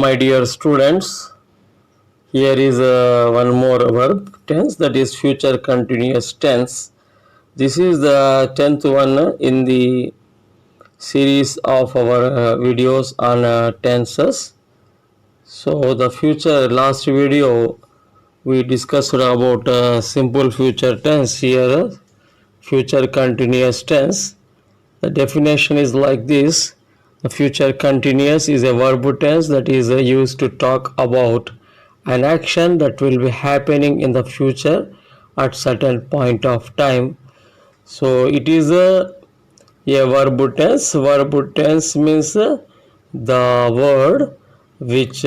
my dear students. Here is one more verb tense, that is future continuous tense. This is the 10th one in the series of our videos on tenses. So the future, last video we discussed about simple future tense. Here future continuous tense. The definition is like this. The future continuous is a verb tense that is used to talk about an action that will be happening in the future at certain point of time. So it is a verb tense. Verb tense means the word which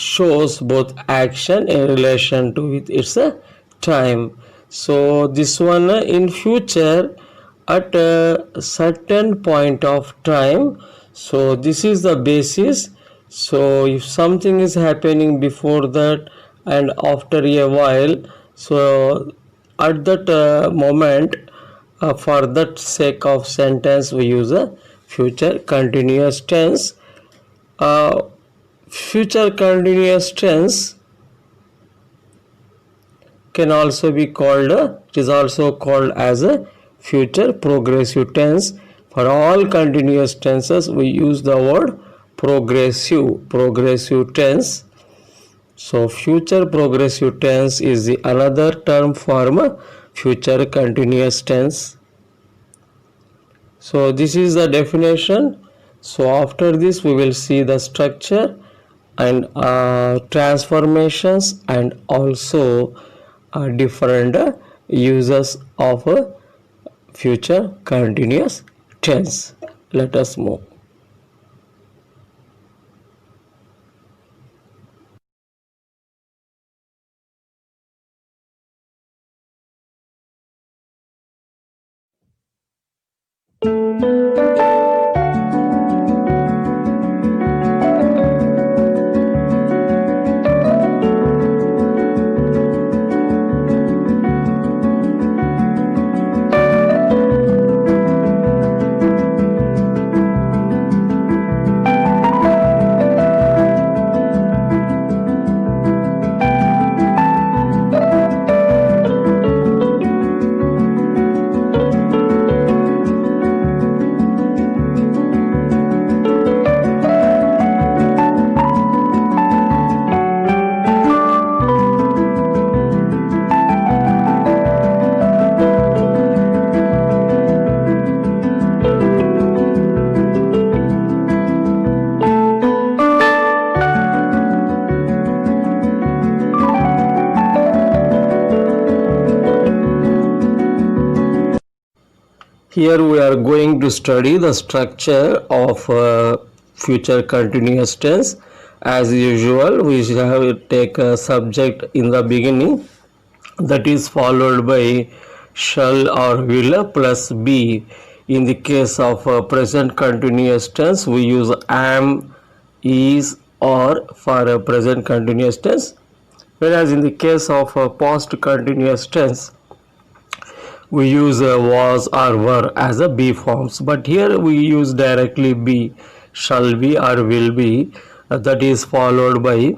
shows both action in relation to with its time. So this one in future at a certain point of time. So this is the basis. So if something is happening before that and after a while, so at that moment, for that sake of sentence we use a future continuous tense. Future continuous tense can also be called, it is also called as a future progressive tense. For all continuous tenses we use the word progressive tense. So future progressive tense is the another term for future continuous tense. So this is the definition. So after this we will see the structure and transformations and also different uses of future continuous tense. Let us move. Here we are going to study the structure of future continuous tense. As usual, we have to take a subject in the beginning, that is followed by shall or will plus be. In the case of present continuous tense, we use am, is, or for a present continuous tense. Whereas in the case of past continuous tense, we use was or were as a be forms, but here we use directly be, shall be or will be, that is followed by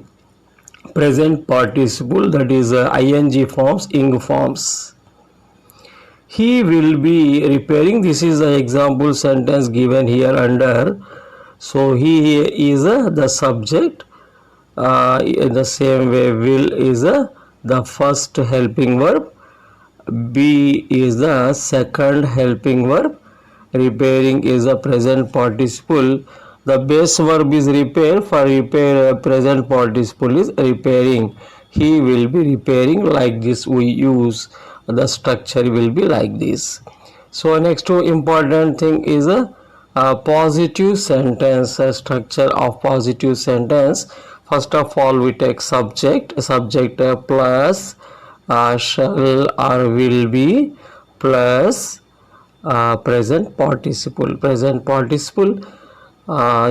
present participle, that is ing forms, ing forms. He will be repairing, this is the example sentence given here under. So he is the subject. In the same way will is the first helping verb, be is the second helping verb, repairing is the present participle. The base verb is repair. For repair, present participle is repairing. He will be repairing. Like this we use, the structure will be like this. So next important thing is a positive sentence, a structure of positive sentence. First of all we take subject plus shall or will be plus present participle.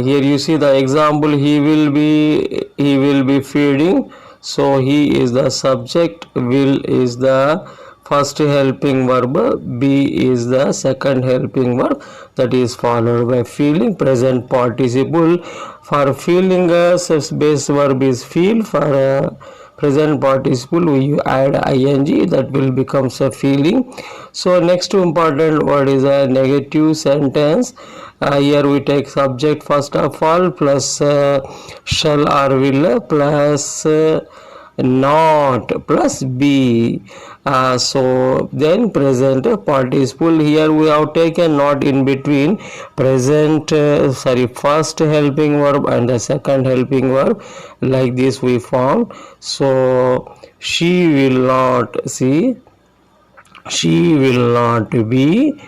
Here you see the example, he will be feeding. So he is the subject, will is the first helping verb, be is the second helping verb, that is followed by feeling. Present participle For feeling, base verb is feel. For present participle we add ing, that will becomes a feeling. So next important word is a negative sentence. Here we take subject first of all plus shall or will plus not plus be. So then present participle, here we have taken not in between present first helping verb and the second helping verb, like this we formed. So she will not, see, she will not be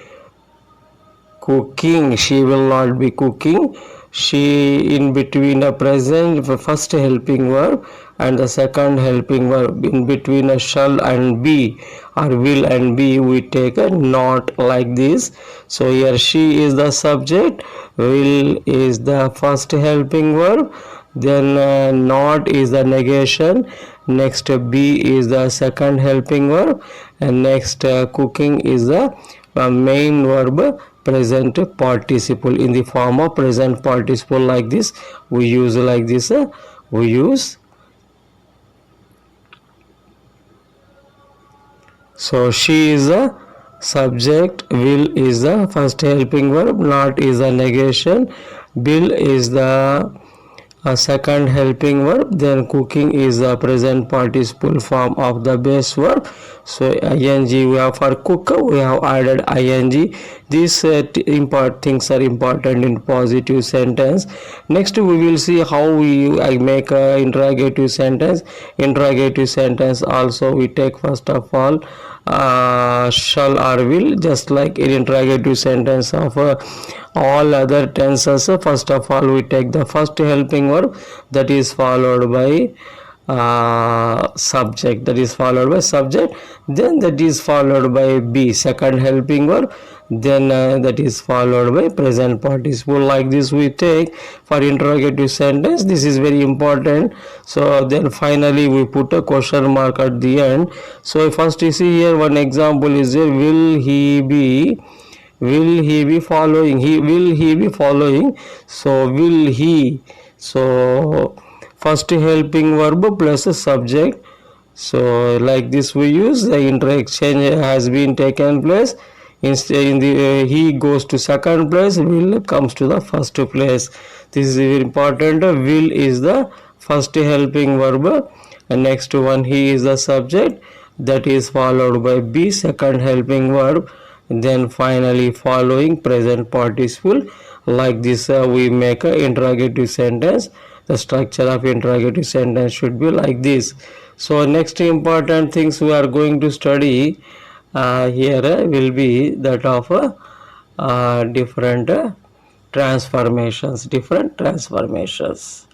cooking, she will not be cooking. She in between a present first helping verb and the second helping verb, in between a shall and be or will and be we take a not, like this. So here she is the subject, will is the first helping verb, then not is the negation, next be is the second helping verb, and next cooking is the main verb present participle in the form of present participle, like this we use, like this we use. So she is a subject, will is the first helping verb, not is a negation, bill is the second helping verb, then cooking is the present participle form of the base verb. So ing we have for cook, we have added ing. These things are important in positive sentence. Next we will see how we make a interrogative sentence. Interrogative sentence also we take first of all shall or will, just like in interrogative sentence of all other tenses. First of all we take the first helping verb, that is followed by subject, that is followed by subject, then that is followed by be second helping verb, then that is followed by present participle, like this we take for interrogative sentence. This is very important. So then finally we put a question mark at the end. So first you see here one example is here, will he be following, will he be following. So will he, so first helping verb plus a subject. So like this we use, the interchange has been taken place. Instead in the he goes to second place, will comes to the first place. This is very important. Will is the first helping verb, and next one he is the subject, that is followed by be second helping verb, then finally following present participle. Like this we make a interrogative sentence. The structure of interrogative sentence should be like this. So next important things we are going to study here will be that of different transformations, different transformations.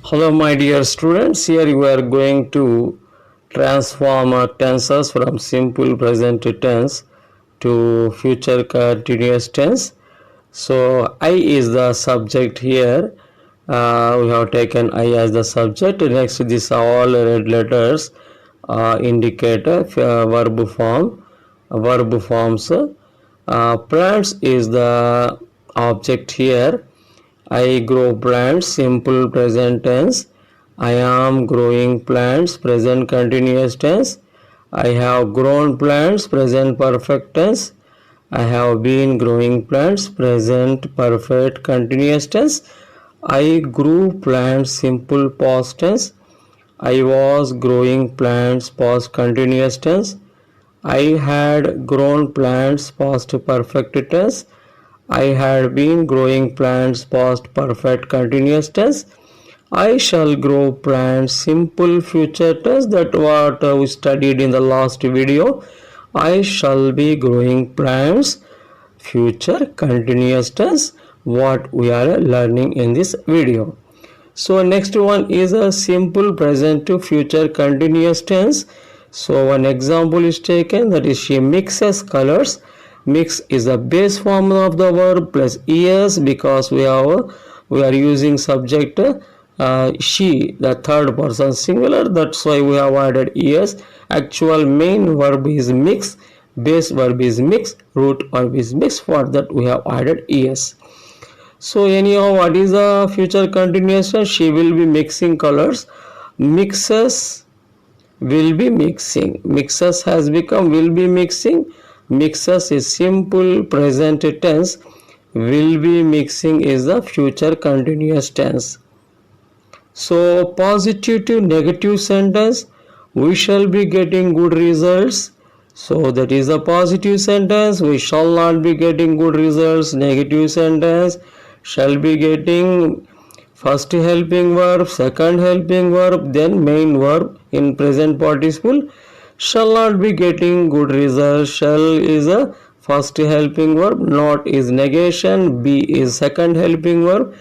Hello my dear students, here we are going to transform our tenses from simple present tense to future continuous tense. So I is the subject here. We have taken I as the subject. Next these are all red letters indicate verb form, verb forms. Plants is the object here. I grow plants, simple present tense. I am growing plants, present continuous tense. I have grown plants, present perfect tense. I have been growing plants, present perfect continuous tense. I grew plants, simple past tense. I was growing plants, past continuous tense. I had grown plants, past perfect tense. I had been growing plants, past perfect continuous tense. I shall grow plants. Simple future tense, that what we studied in the last video. I shall be growing plants. Future continuous tense, what we are learning in this video. So next one is a simple present to future continuous tense. So one example is taken, that is she mixes colors. Mix is the base form of the verb plus es, because we are using subject she, the third person singular, that's why we have added es. Actual main verb is mix, base verb is mix, root verb is mix, for that we have added es. So anyhow, what is the future continuous tense? She will be mixing colors. Mixes will be mixing. Mixes has become will be mixing. Mixes is simple present tense. Will be mixing is the future continuous tense. So positive to negative sentence, we shall be getting good results. So that is a positive sentence, we shall not be getting good results. Negative sentence, shall be getting first helping verb, second helping verb, then main verb in present participle. Shall not be getting good results. Shall is a first helping verb, not is negation, be is second helping verb,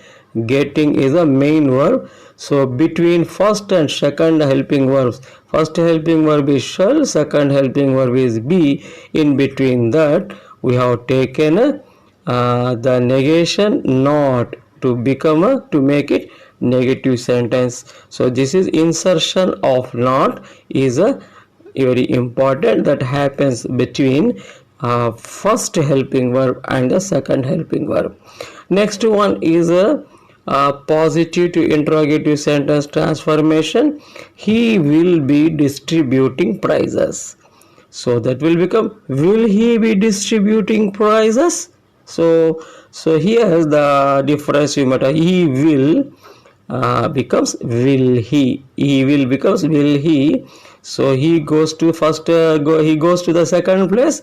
getting is a main verb. So between first and second helping verbs, first helping verb is shall, second helping verb is be. In between that we have taken the negation not to become to make it negative sentence. So this is insertion of not is a very important, that happens between first helping verb and the second helping verb. Next one is a positive to interrogative sentence transformation. He will be distributing prizes. So that will become, will he be distributing prizes? So here the difference you matter. He will becomes will he. He will becomes will he. So he goes to first he goes to the second place,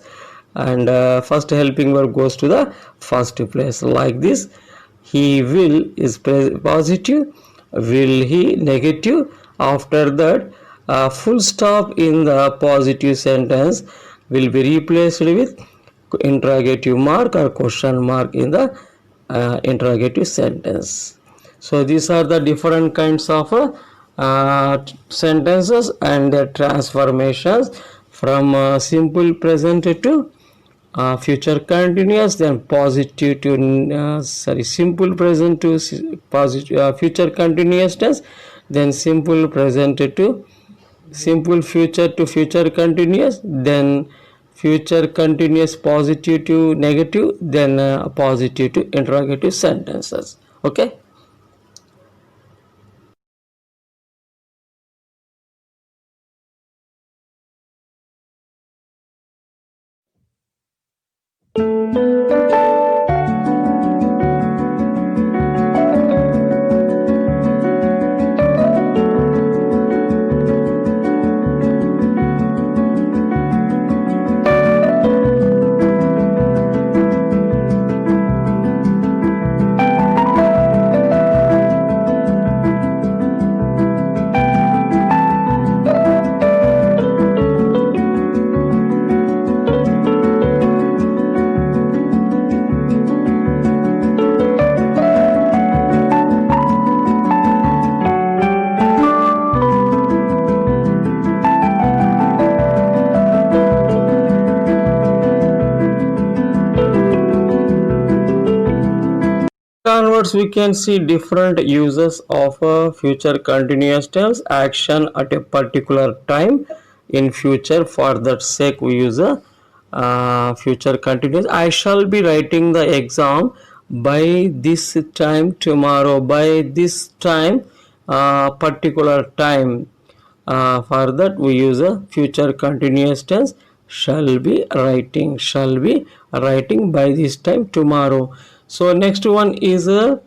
and first helping verb goes to the first place, like this. He will is positive, will he negative. After that full stop in the positive sentence will be replaced with interrogative mark or question mark in the interrogative sentence. So these are the different kinds of sentences and their transformations from simple present to future continuous, then positive to simple present to positive future continuous tense, then simple present to simple future to future continuous, then future continuous positive to negative, then positive to interrogative sentences. Okay. Onwards, we can see different uses of future continuous tense action at a particular time in future. For that sake, we use a future continuous. I shall be writing the exam by this time tomorrow. By this time, particular time. For that, we use a future continuous tense. Shall be writing by this time tomorrow. So next one is a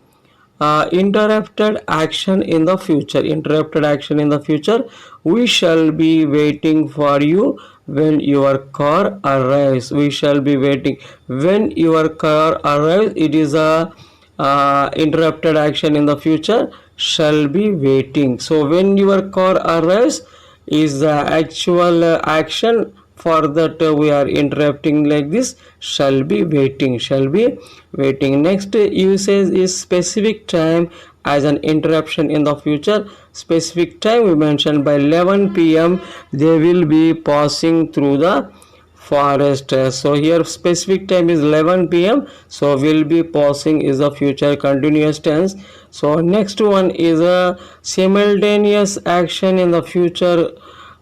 interrupted action in the future. Interrupted action in the future. We shall be waiting for you when your car arrives. We shall be waiting when your car arrives. It is a interrupted action in the future shall be waiting. So when your car arrives is the actual action, for that we are interrupting like this, shall be waiting, shall be waiting. Next usage is specific time as an interruption in the future. Specific time we mentioned by 11 p.m. they will be passing through the forest. So here specific time is 11 p.m. so will be passing is a future continuous tense. So next one is a simultaneous action in the future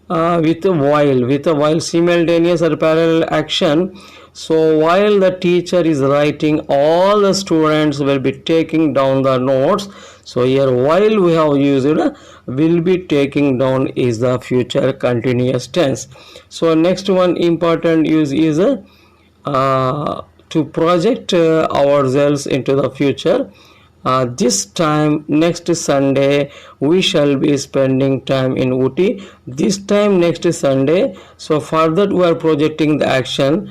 with a while, simultaneous or parallel action. So while the teacher is writing, all the students will be taking down the notes. So here while we have used will be taking down is the future continuous tense. So next one important use is to project ourselves into the future. This time next Sunday we shall be spending time in Uti. This time next Sunday. So for that we are projecting the action.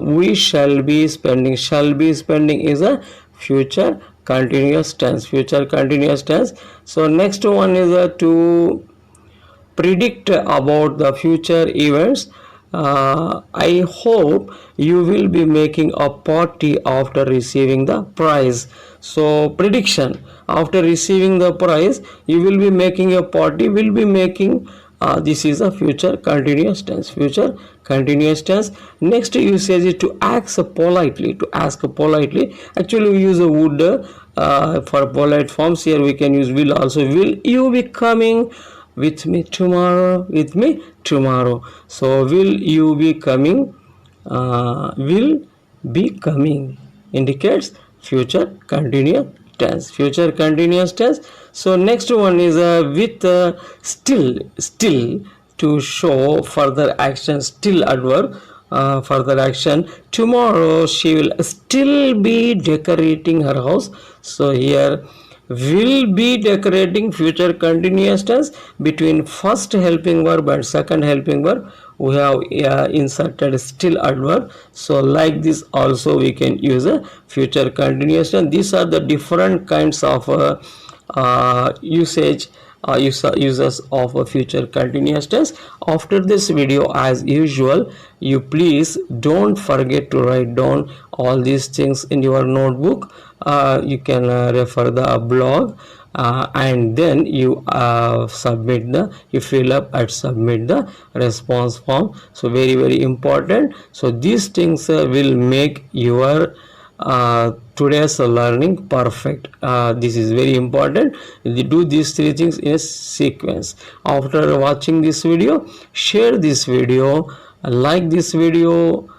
We shall be spending is a future continuous tense. Future continuous tense. So next one is to predict about the future events. I hope you will be making a party after receiving the prize. So prediction, after receiving the prize you will be making a party, will be making this is a future continuous tense. Future continuous tense. Next usage is to ask politely. To ask politely, actually we use a would for polite forms. Here we can use will also. Will you be coming with me tomorrow? With me tomorrow. So will you be coming? Will be coming indicates future continuous tense. Future continuous tense. So next one is with still to show further action. Still adverb. Further action. Tomorrow she will still be decorating her house. So here will be decorating future continuous tense. Between first helping verb and second helping verb we have inserted still adverb. So like this also we can use a future continuous tense. These are the different kinds of uses of a future continuous tense. After this video, as usual, you please don't forget to write down all these things in your notebook. You can refer the blog and then you you fill up and submit the response form. So very important. So these things will make your today's learning perfect. This is very important. You do these three things in a sequence. After watching this video, share this video, like this video,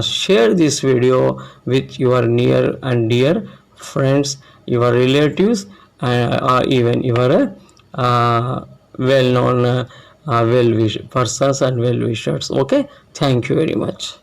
share this video with your near and dear friends, your relatives, or even your well-known persons and well-wishers. Okay, thank you very much.